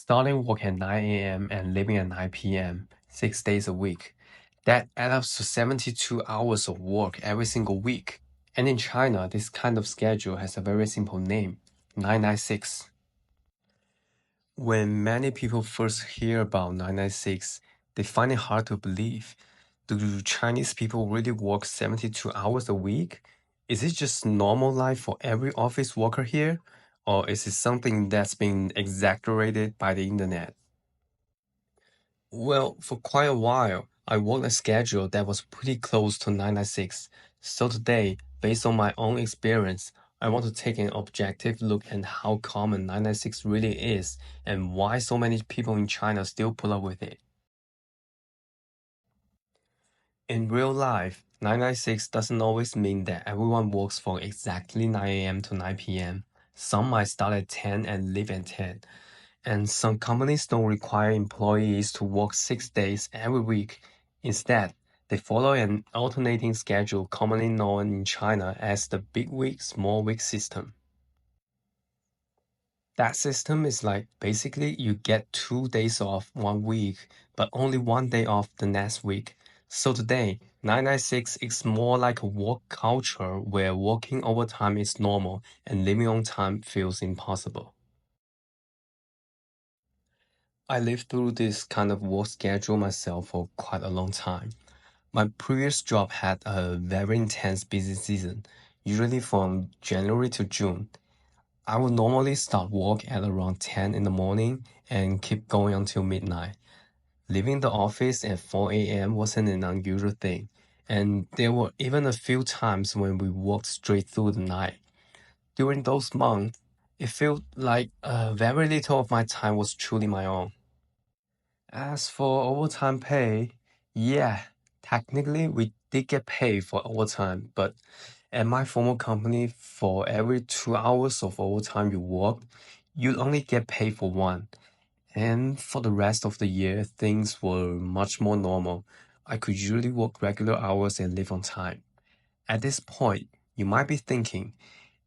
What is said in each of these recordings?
Starting work at 9 a.m. and leaving at 9 p.m., 6 days a week. That adds up to 72 hours of work every single week. And in China, this kind of schedule has a very simple name, 996. When many people first hear about 996, they find it hard to believe. Do Chinese people really work 72 hours a week? Is it just normal life for every office worker here? Or is it something that's been exaggerated by the internet? Well, for quite a while, I worked a schedule that was pretty close to 996. So today, based on my own experience, I want to take an objective look at how common 996 really is and why so many people in China still put up with it. In real life, 996 doesn't always mean that everyone works from exactly 9 a.m. to 9 p.m. Some might start at 10 and leave at 10. And some companies don't require employees to work 6 days every week. Instead, they follow an alternating schedule commonly known in China as the big week, small week system. That system is like basically you get 2 days off one week, but only one day off the next week. So today, 996 is more like a work culture where working overtime is normal and living on time feels impossible. I lived through this kind of work schedule myself for quite a long time. My previous job had a very intense busy season, usually from January to June. I would normally start work at around 10 in the morning and keep going until midnight. Leaving the office at 4 a.m. wasn't an unusual thing, and there were even a few times when we worked straight through the night. During those months, it felt like very little of my time was truly my own. As for overtime pay, yeah, technically we did get paid for overtime, but at my former company, for every 2 hours of overtime you worked, you'd only get paid for one. And for the rest of the year, things were much more normal. I could usually work regular hours and live on time. At this point, you might be thinking,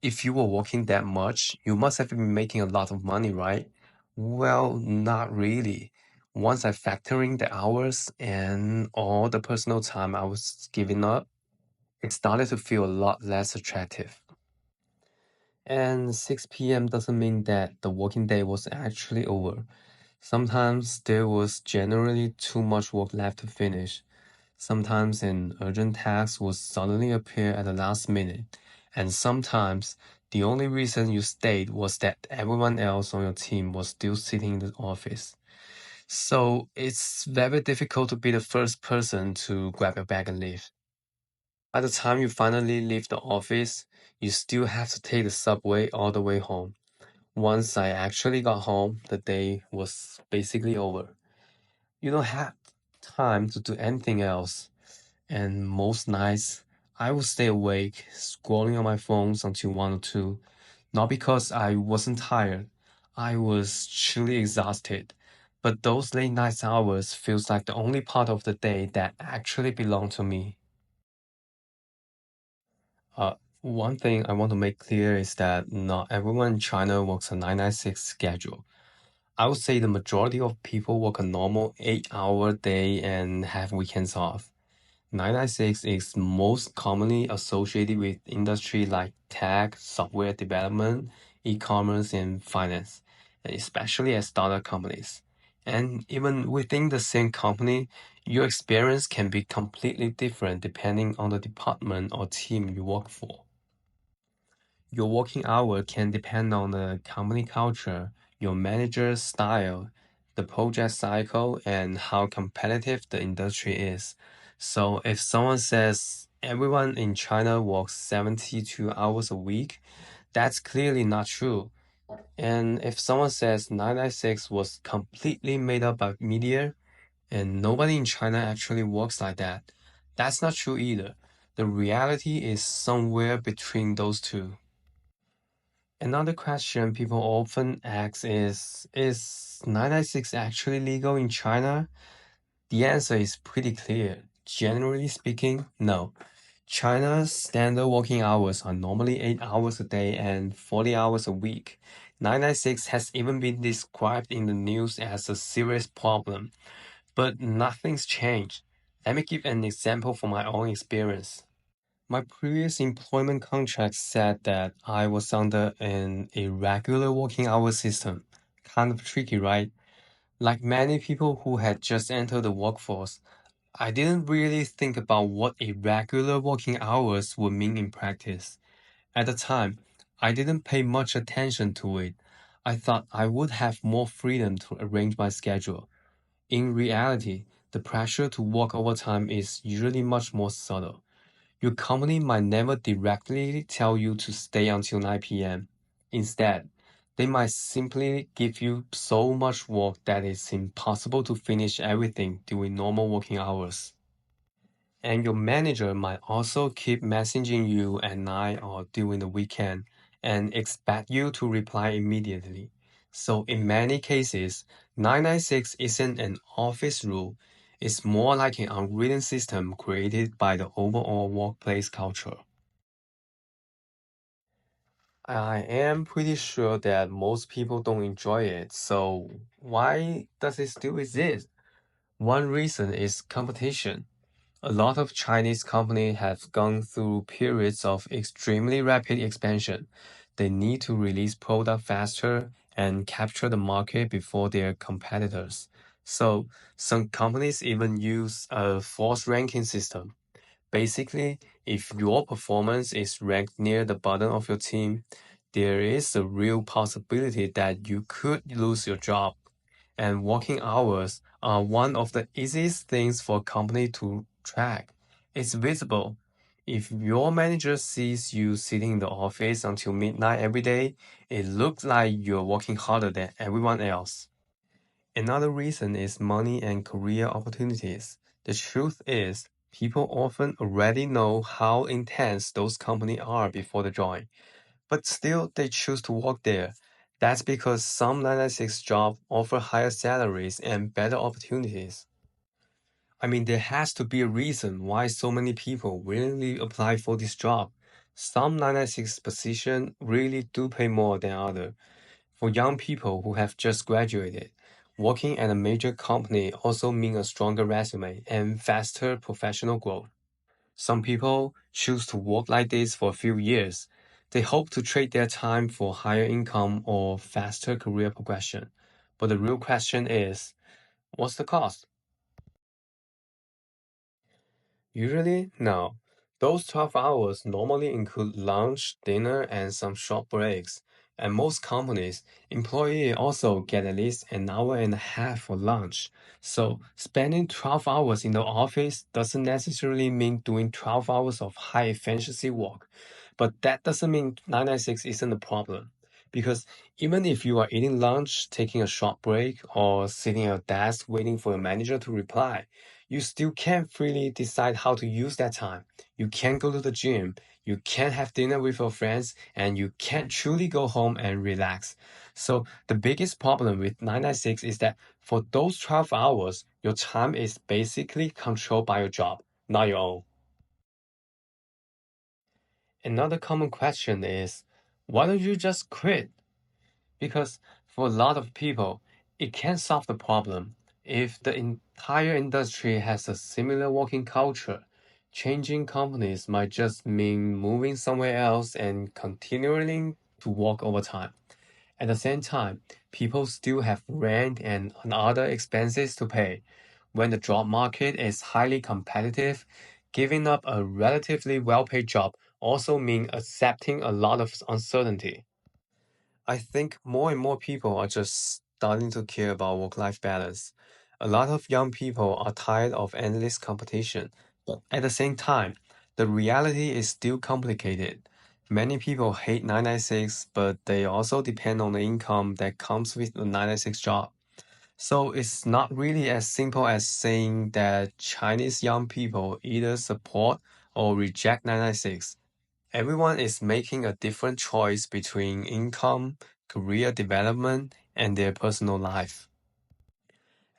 if you were working that much, you must have been making a lot of money, right? Well, not really. Once I factor in the hours and all the personal time I was giving up, it started to feel a lot less attractive. And 6 p.m. doesn't mean that the working day was actually over. Sometimes there was generally too much work left to finish. Sometimes an urgent task would suddenly appear at the last minute, and sometimes the only reason you stayed was that everyone else on your team was still sitting in the office. So it's very difficult to be the first person to grab your bag and leave. By the time you finally leave the office, you still have to take the subway all the way home. Once I actually got home, the day was basically over. You don't have time to do anything else. And most nights, I would stay awake, scrolling on my phones until 1 or 2. Not because I wasn't tired, I was truly exhausted. But those late night hours feels like the only part of the day that actually belonged to me. One thing I want to make clear is that not everyone in China works a 996 schedule. I would say the majority of people work a normal 8-hour day and have weekends off. 996 is most commonly associated with industry like tech, software development, e-commerce, and finance, and especially at startup companies. And even within the same company, your experience can be completely different depending on the department or team you work for. Your working hour can depend on the company culture, your manager's style, the project cycle, and how competitive the industry is. So if someone says everyone in China works 72 hours a week, that's clearly not true. And if someone says 996 was completely made up by media and nobody in China actually works like that, that's not true either. The reality is somewhere between those two. Another question people often ask is 996 actually legal in China? The answer is pretty clear. Generally speaking, no. China's standard working hours are normally 8 hours a day and 40 hours a week. 996 has even been described in the news as a serious problem, but nothing's changed. Let me give an example from my own experience. My previous employment contract said that I was under an irregular working hour system. Kind of tricky, right? Like many people who had just entered the workforce, I didn't really think about what irregular working hours would mean in practice. At the time, I didn't pay much attention to it. I thought I would have more freedom to arrange my schedule. In reality, the pressure to work overtime is usually much more subtle. Your company might never directly tell you to stay until 9 p.m. Instead, they might simply give you so much work that it's impossible to finish everything during normal working hours. And your manager might also keep messaging you at night or during the weekend and expect you to reply immediately. So in many cases, 996 isn't an office rule. It's more like an unwritten system created by the overall workplace culture. I am pretty sure that most people don't enjoy it. So why does it still exist? One reason is competition. A lot of Chinese companies have gone through periods of extremely rapid expansion. They need to release product faster and capture the market before their competitors. So some companies even use a force ranking system. Basically, if your performance is ranked near the bottom of your team, there is a real possibility that you could lose your job. And working hours are one of the easiest things for a company to track. It's visible. If your manager sees you sitting in the office until midnight every day, it looks like you're working harder than everyone else. Another reason is money and career opportunities. The truth is, people often already know how intense those companies are before they join, but still they choose to work there. That's because some 996 jobs offer higher salaries and better opportunities. I mean, there has to be a reason why so many people willingly apply for this job. Some 996 positions really do pay more than others. For young people who have just graduated, working at a major company also means a stronger resume and faster professional growth. Some people choose to work like this for a few years. They hope to trade their time for higher income or faster career progression. But the real question is, what's the cost? Usually, no. Those 12 hours normally include lunch, dinner, and some short breaks. At most companies, employees also get at least an hour and a half for lunch. So, spending 12 hours in the office doesn't necessarily mean doing 12 hours of high efficiency work. But that doesn't mean 996 isn't a problem. Because even if you are eating lunch, taking a short break, or sitting at a desk waiting for your manager to reply, you still can't freely decide how to use that time. You can't go to the gym, you can't have dinner with your friends, and you can't truly go home and relax. So the biggest problem with 996 is that for those 12 hours, your time is basically controlled by your job, not your own. Another common question is, why don't you just quit? Because for a lot of people, it can solve the problem. If the entire industry has a similar working culture, changing companies might just mean moving somewhere else and continuing to work overtime. At the same time, people still have rent and other expenses to pay. When the job market is highly competitive, giving up a relatively well-paid job also means accepting a lot of uncertainty. I think more and more people are just starting to care about work-life balance. A lot of young people are tired of endless competition, but at the same time, the reality is still complicated. Many people hate 996, but they also depend on the income that comes with the 996 job. So it's not really as simple as saying that Chinese young people either support or reject 996. Everyone is making a different choice between income, career development, and their personal life.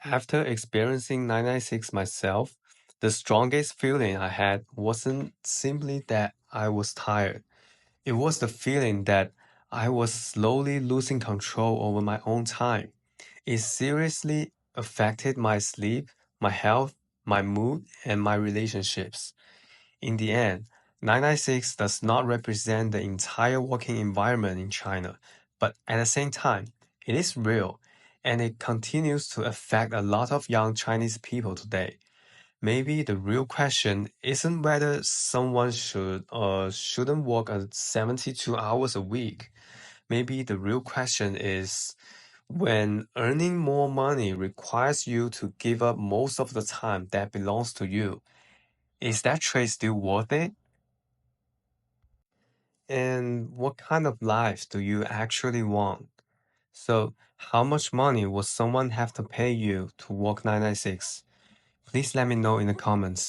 After experiencing 996 myself, the strongest feeling I had wasn't simply that I was tired. It was the feeling that I was slowly losing control over my own time. It seriously affected my sleep, my health, my mood, and my relationships. In the end, 996 does not represent the entire working environment in China, but at the same time, it is real, and it continues to affect a lot of young Chinese people today. Maybe the real question isn't whether someone should or shouldn't work 72 hours a week. Maybe the real question is when earning more money requires you to give up most of the time that belongs to you, is that trade still worth it? And what kind of life do you actually want? So, how much money would someone have to pay you to work 996? Please let me know in the comments.